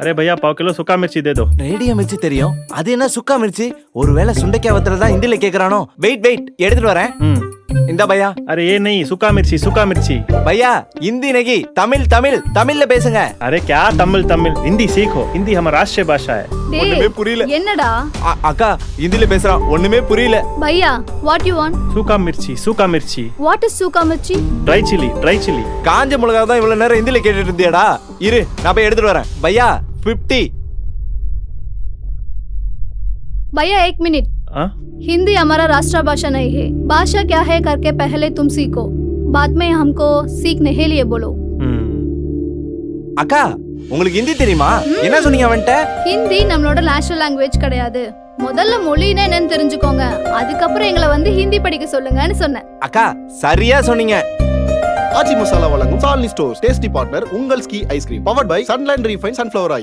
अरे भैया 1/4 किलो सूखा मिर्ची दे दो। ரேடியோ மிர்ச்சி தெரியும், அது என்ன சுக்கா மிர்ச்சி? ஒருவேளை சுண்டைக்காய் வத்தல தான் ஹிந்தில கேக்குறானோ? வெயிட் எடுத்துட்டு வரேன். இந்த பையா. अरे ये नहीं, सूखा मिर्ची। பையா हिंदी नहीं, தமிழ்ல பேசுங்க. अरे क्या तमिल, हिंदी सीखो, हिंदी हमारा राष्ट्रीय भाषा है। ஒண்ணுமே புரியல. என்னடா? அக்கா ஹிந்தில பேசுறான், ஒண்ணுமே புரியல. பையா, what you want? सूखा मिर्ची। What is सूखा मिर्ची? Dry chilli. காஞ்ச மிளகாய் தான் இவ்வளவு நேரம் ஹிந்தில கேட்டுட்டு இருந்தியாடா? இரு நான் போய் எடுத்துட்டு வரேன். பையா 50. भैया 1 मिनट। हाँ? हिंदी हमारा राष्ट्र भाषा नहीं है। भाषा क्या है करके पहले तुम सीखो, बाद में हमको सीखने के लिए बोलो। அக்கா உங்களுக்கு ஹிந்தி தெரியுமா? என்ன சொன்னீங்க அவன்ட்ட? ஹிந்தி நம்மளோட நேஷனல் லாங்குவேஜ் கிடையாது. முதல்ல மொழினா என்னன்னு தெரிஞ்சுக்கோங்க, அதுக்கப்புறம் எங்களை வந்து ஹிந்தி படிக்க சொல்லுங்கன்னு சொன்னேன். அக்கா சரியா சொன்னீங்க. ஆச்சி மசாலா வழங்கும் சாலினி ஸ்டோர்ஸ் டேஸ்டி பார்ட்னர் உங்கள் ஸ்கீ ice cream powered by Sunline refine sunflower oil.